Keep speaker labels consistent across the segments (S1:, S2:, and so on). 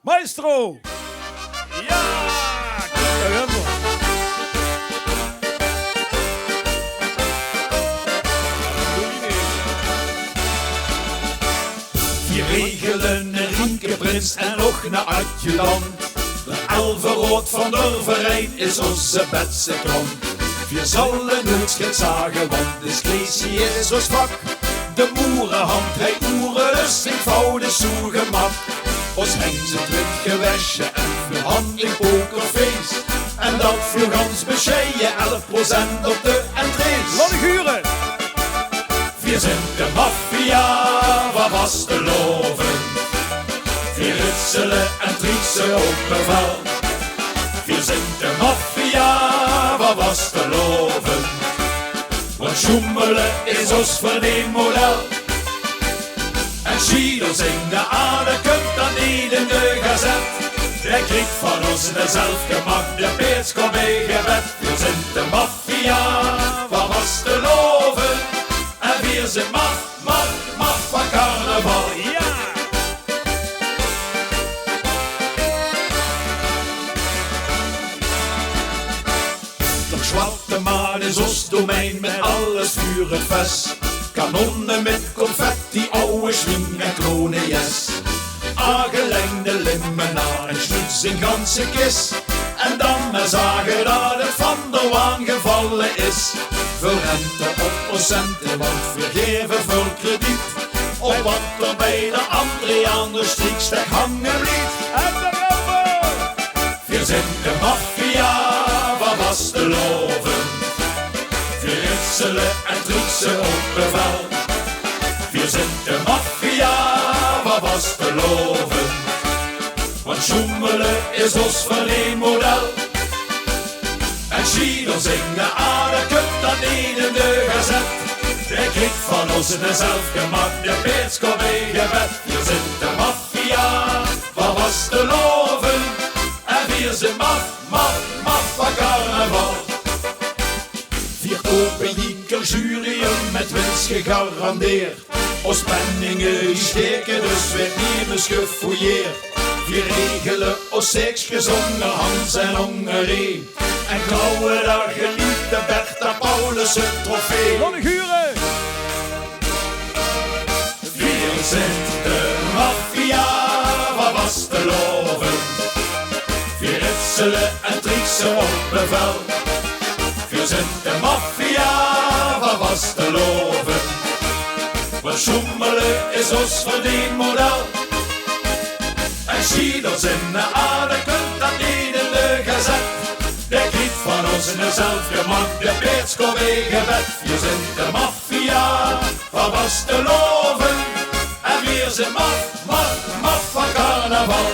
S1: Maestro! Ja! Kijk, daar hebben we.
S2: Vier regelen, een Riekeprins en nog een adjudant. De Elverrood van Durverijn is onze beste klant. Vier zullen nooit schrik zagen, want discretie is ons vak. De moerenhand, hij oerenlust, eenvoudig zo gemak. Ons hengt het wit gewestje en voor hand in pokerface. En dat voor gans bescheiden 11% op de entrees.
S1: Laat ik huren!
S2: Vier zijn de maffia, wat was te loven. Vier ritselen en trieksen op bevel. Vier zijn de maffia, wat was te loven. Want joemelen is ons verdienmodel. En Schiedels in de aarde kunt dan niet in de gazet. Hij kreeg van ons de zelfgemaakte peetskom bij gebed. Vier zijn de maffia, wat was te loven. En vier zijn maf van carnaval.
S1: Ja!
S2: De zwarte maan is ons domein met alles vuur het vest. Kanonnen met confetti, oude schwing en kronen yes. Aangelengde limmen en schnuts in ganse kist. En dan maar zagen dat het van de waan gevallen is. Veel rente op procenten, want we geven veel krediet. Op wat er bij de Andrianer striekstek hangen bliet.
S1: En daar hebben we!
S2: Vier zijn de maffia, wat was te loven. Vier ritselen en trieksen op bevel. Vier zijn de maffia, wat was te loven. Want joemelen is ons verdienmodel. En Schiedels in de aarde kunt dat niet in de gazet. Hij kreeg van ons de zelfgemaakte peetskom bij gebed. Vier zijn de maffia, wat was te loven. En vier zijn maf van carnaval. Vier openjieker juryen met winst gegarandeerd. Ons penningen die steken, dus werd niet meer gefouilleerd. Vier regelen, ons seks gezongen, Hans en Hongarije. En klauwen daar geliefde Bertha Paulus een trofee.
S1: Laat ik huren!
S2: Vier zijn de maffia, wat was te loven. Vier ritselen en trieksen op bevel. Vier zijn de maffia, wat was te loven. Want joemelen is ons verdienmodel. En Schiedels in de aarde kunt dat niet in de gazet. Hij kreeg van ons in de zelfgemaakte peetskom bij gebed. Vier zijn de maffia, wat was te loven. En vier zijn maf van carnaval.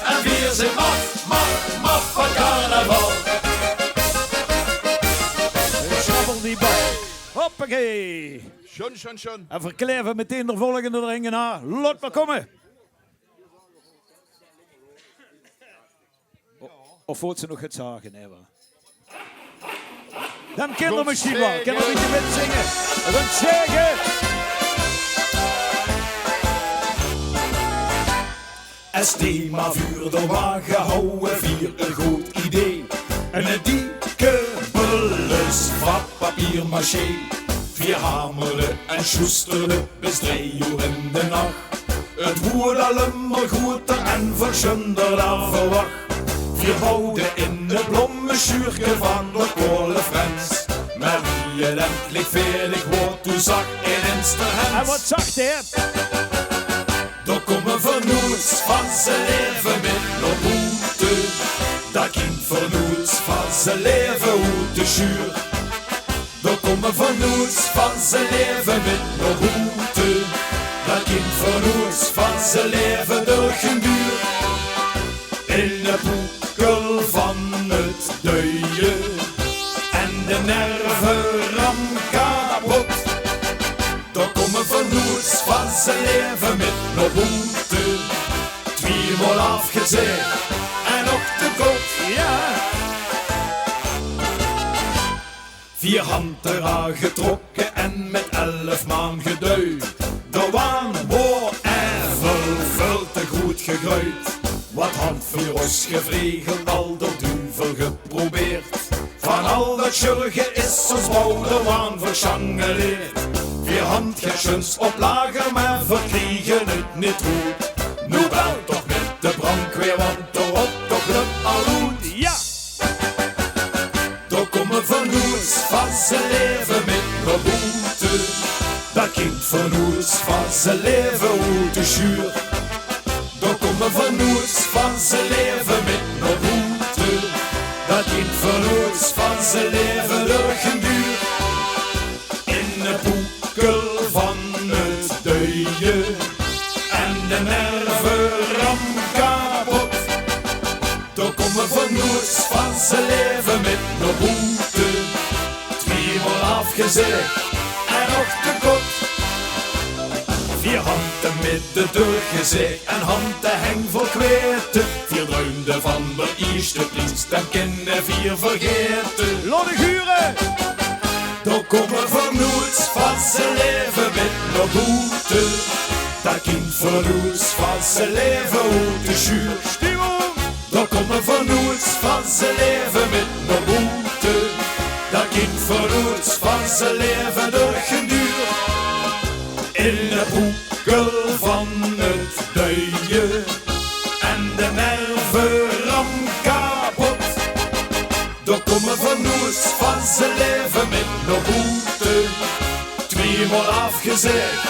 S2: En vier zijn maf van carnaval.
S1: Schrabbel die bal. Hoppakee.
S3: Schon.
S1: En verkleven meteen de volgende ringen na. Laat maar komen. Of wordt ze nog het zagen hebben? Dan kinderen misschien wel. Kan een beetje met zingen. We gaan zeggen.
S2: Es thema vuur de wagen houden, vier een goed idee. En een dikke bullus van papier maché. Vier hameren en sjoesteren, bis 3 uur in de nacht. Het wordt allemaal goed en verschunder dan verwacht. Vier bouwden in het blommenschuurke van de kolenfrens. Maar wie het endelijk veerdig wordt, toen zag in Insterhens.
S1: En wat zag hij?
S2: Daar komen vernoets van zijn leven met nog boete. Dat kind vernoets van zijn leven hoe de schuur. Daar komen vernoets van zijn leven met nog boete. Dat kind vernoets van zijn leven door geen duur. In de poekel van het duien en de nervenram kapot. Daar komen vernoets van zijn leven met nog boete. 2 afgezet en nog te kort.
S1: Ja.
S2: 4 handen aangetrokken en met 11 maan geduid. De waan wordt even veel te goed gegruid. Wat handvirus gevregeld, al door duivel geprobeerd. Van al dat jurgen is ons boudewaan verschangeleerd. 4 handgesjes op lager, maar verkriegen het niet goed. Nu bel toch met de brandweer, want erop toch lukt al goed.
S1: Ja!
S2: Daar komen van Noers van zijn leven met een boete. Dat kind van Noers van zijn leven uit de schuur. Daar komen van Noers van zijn leven met een boete. Dat kind van Noers van zijn leven door geen duur. In de boekel van het duien en de nervenram kapot. Daar komen van Noers van zijn leven met een boete. 2-maal afgezegd en nog te kort. 4 handen met de deur gezegd en handen heng vol kweten. 4 druimden van de eerste dienst en kennen 4 vergeten.
S1: Loddeguren!
S2: Daar komen van Noers van zijn leven met een boete. Dat kind van Noers van zijn leven uit de schuur.
S1: Stuur!
S2: Daar komen van Noers van zijn leven met een boete. Dat kind van Noers van zijn leven door geen duur. In de boekel van het duien en de nervenram kapot. Daar komen van Noers van zijn leven met een boete. 2-maal afgezegd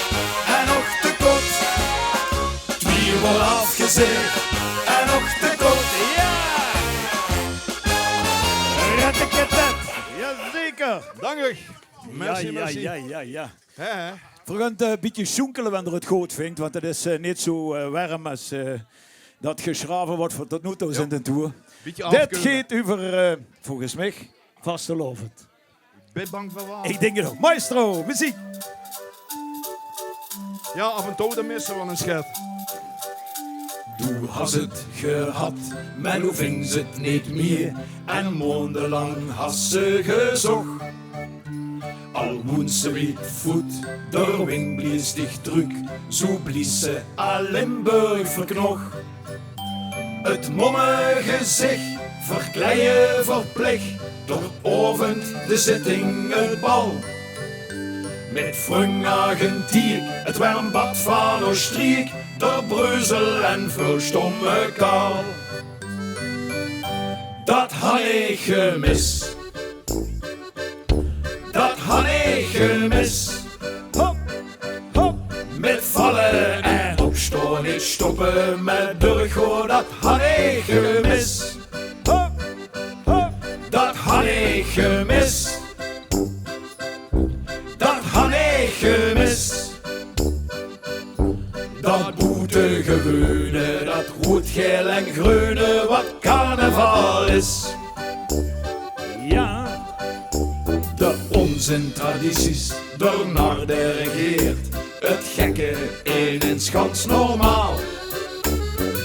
S2: en nog te kort. 2-maal afgezegd en nog te kort.
S1: Ja! Retteketet! Jazeker!
S3: Dank u. Merci,
S1: ja,
S3: merci.
S1: ja.
S3: Hè?
S1: We gaan een beetje zoenkelen wanneer het goed vindt, want het is niet zo warm als dat geschraven wordt voor tot nu toe in de tour.
S3: Beetje
S1: Dit
S3: afkoelen.
S1: gaat over, volgens mij, vastelovend.
S3: Ben bang voor wat?
S1: Ik denk het ook. Maestro, muziek!
S3: Ja, af en toe dan missen we een schat.
S2: Du has het gehad, maar nu ving ze het niet meer. En maandenlang has ze gezocht. Al woont ze weet voet, de wing blies dicht druk. Zo blies ze al Limburg verknog. Het momme gezicht, verkleien verplicht. Door ovend de zitting het bal. Met Frungagen-Tiek, het warmbad van Oostenrijk, door Breuzel en Vulstomme kaal. Dat had ik gemist. Dat had ik gemist.
S1: Hop, hop!
S2: Met vallen en opstaan, niet stoppen met durgo, dat had ik gemist.
S1: Hop, hop!
S2: Dat had ik gemist. Dat had ik gemist. Dat boete gewone, dat rood, geel en groene, wat carnaval is.
S1: Ja!
S2: De onzin tradities door naar de regeert. Het gekke in een schans normaal.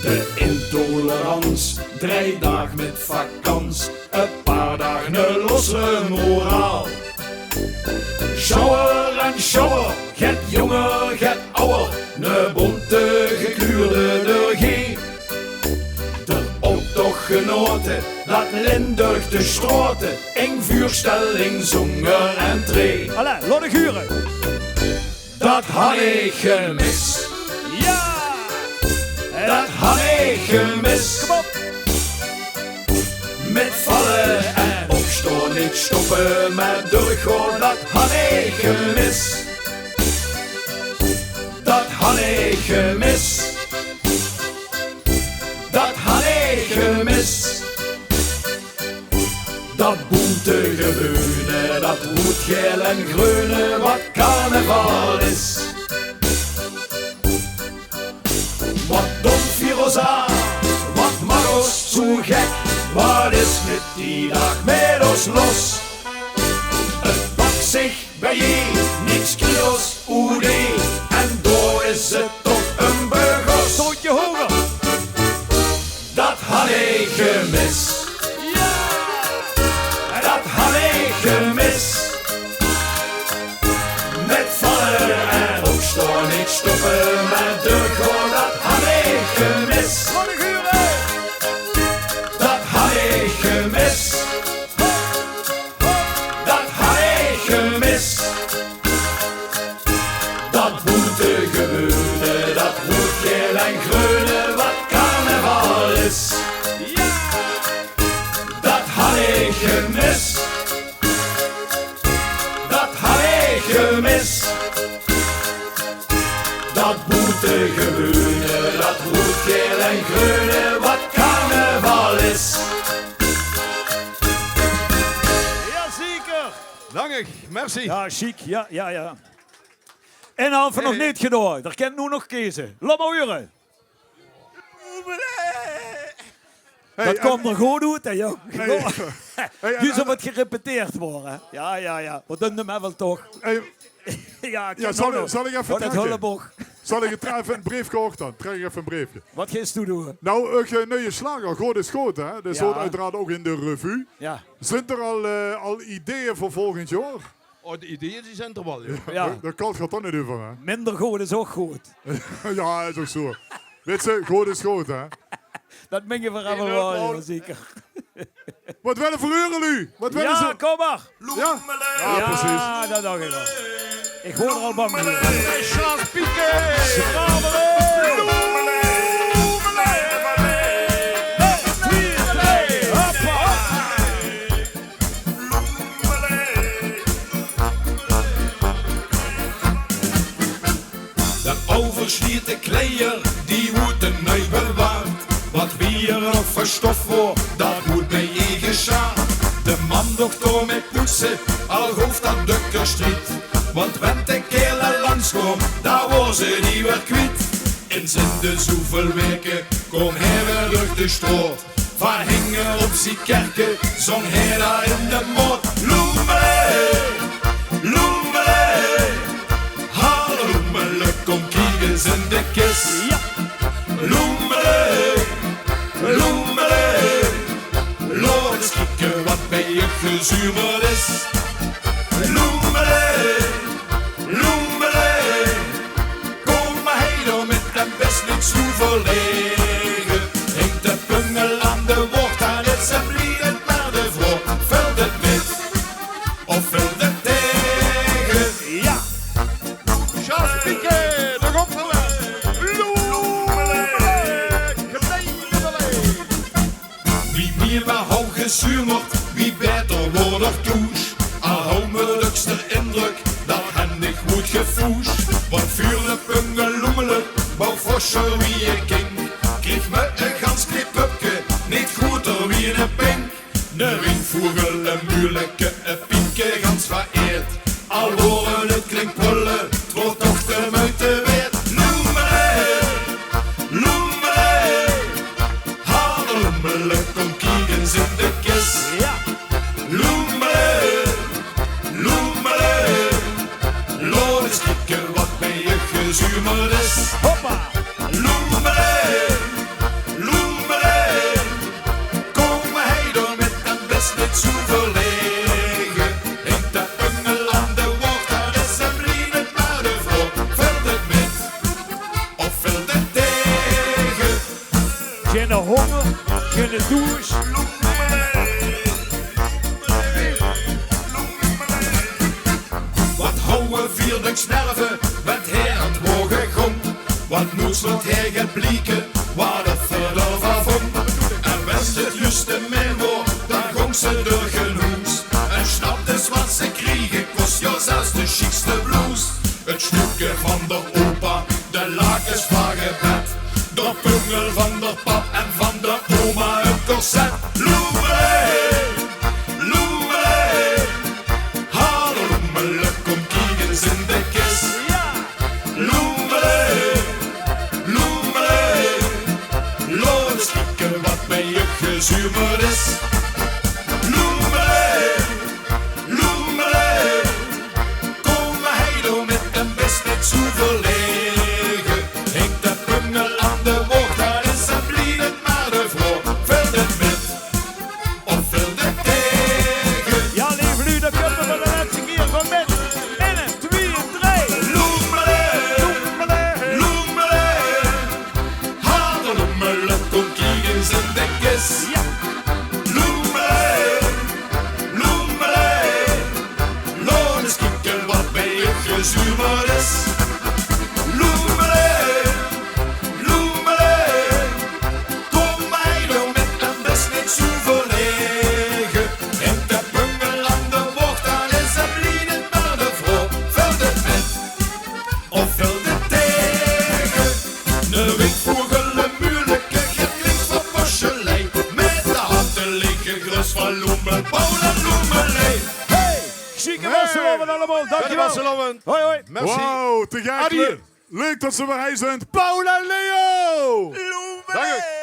S2: De intolerans, 3 dagen met vakans. Een paar dagen een losse moraal. Shower en shower, get jonger, get ouder. Ne bonte gekleurde de G. De optochtgenoten, laat Limburg te stroten. In vuurstelling, zonger en tree.
S1: Allee, Loddeguren!
S2: Dat had ik gemist.
S1: Ja!
S2: Dat had ik gemist.
S1: Kom op!
S2: Met vallen en opstaan, niet stoppen met doorgaan, dat had ik gemist. Dat had ik gemist. Dat had ik gemist. Dat boete gewone, dat rood, geel en groene, wat carnaval is. Wat dom Firoza, wat mag ons zo gek, wat is met die dag met ons los? Het pakt zich bij je, niks kilo's, OD, en door is het toch een burgers.
S1: Stootje hoger!
S2: Dat had ik gemist. Dat had ik gemist. Met vallen en opstaan, niet stoppen met doorgaan, dat had ik gemist.
S1: Loddeguren!
S2: kreunen wat carnaval is.
S1: Jazeker.
S3: Dankjewel, merci.
S1: Ja, chic. Ja. En dan van nog niet gedaan. Daar kent nu nog kiezen. Laat maar horen. Dat komt er goed uit, hè, jong. Nu zal het gerepeteerd worden. Ja. Wat doen we wel toch? Ja,
S4: zal ik even
S1: het
S4: trekken? Zal ik even een brief kocht dan? Trek ik even een briefje.
S1: Wat ga je doen?
S4: Nou, een nieuwe slager, God is goed, hè? Dat hoort uiteraard ook in de revue.
S1: Ja.
S4: Zijn er al ideeën voor volgend jaar?
S3: Oh, de ideeën die zijn er wel, joh.
S1: Ja.
S4: Dat kan gaat toch niet over, hè?
S1: Minder goed is ook goed.
S4: Ja, is ook zo. Weet je, God is goed, hè?
S1: Dat meng je voor allemaal wel, ja, zeker.
S4: Wat willen voor uren nu? Wat willen ze?
S1: Kom maar.
S4: Ja, precies.
S1: Ja, dat dacht ik al. Ik hoor er al bang voor.
S3: Charles Piquet!
S2: De overslierte kleier, die wordt een neu bewaard. Wat wie er nog voor stof wordt, dat moet bij je geschaad. De man dokter met poetsen, al hoeft dat dukker striet. Want wenn de kerel langskomt, daar wordt ze niet weer kwijt. In de zoveel weken kon hij weer door de stroot. Van hingen op zijn kerken, zong hij daar in de moord. Loemele, loemele, halloemele, kom kijk eens in de kist.
S1: Ja.
S2: Loemele, loemele, laat eens kijken wat bij je gezuurd is. Loemele, loemele, kom maar heen met een best niet zo verlegen. Hengt de pungel aan de woord, dan is ze bliedend naar de vrouw. Vul het met, of vul het tegen.
S1: Ja.
S3: Charles Piquet, daar komt er weer.
S2: Wie meer maar hoog gezuurd wordt, wie beter wordt er douche. Al hou me lukste indruk, dat hen ik goed gevoes. Want vuurle pungel loemelen, bouw fosser wie je king. Kreeg me een gans knipupke, niet groter wie een pink. De windvogel, een moeilijke, een pieke gans vereerd. Al horen het klinkt brullen, het wordt toch de muiten weer. Loemele, loemele, halloemele, kom kijk eens in de kist.
S1: Ja.
S2: Loemele, loemele, laat eens kijken wat bij je gezuurd is.
S1: Hoppa.
S2: Loemele, loemele, kom maar heen door met een best niet zo verlegen. Hengt de pungel aan de woord, dan is ze bliedend naar de vrouw. Vult het met, of vult het tegen.
S1: Geen honger, geen douche.
S2: Wat houden vierlijk snerven, met hij aan het mogen gong. Wat moest wat hij geblieken, waar het verder van vond. En wist het juiste memo, dan gong ze door genoes. En snapte wat ze kriegen, kost jou zelfs de chicste blouse. Het stukje van de opa, de lakens van gebed. De pungel van de pap en van de oma een corset. Loemele, loemele, halloemele, kom kijk eens in de kist.
S1: Ja.
S2: Loemele, loemele, laat eens kijken wat bij je gezuurd is. Loemele, loemele, kom maar heen door met een best niet zo verlegen. Hengt de pungel aan de woord, daar is ze bliedend naar de vrouw. Vult het met, of vult het tegen.
S1: Ja, lieve u, dat kunnen we de laatste keer van met. 1, 2, 3.
S2: Loemele, loemele, halloemele, kom kijk eens in de kist.
S1: Ja.
S2: Loemele, bloemen, Paul en Bloemenlee.
S1: Hey, chique Wasseloven allemaal. Dankjewel.
S3: Wasseloven.
S1: Hoi, hoi.
S3: Merci.
S4: Wauw, te gek.
S3: Adieu.
S4: Leuk dat ze weer zijn. Paul en Leo!
S2: Bloemenlee.
S3: Dank u.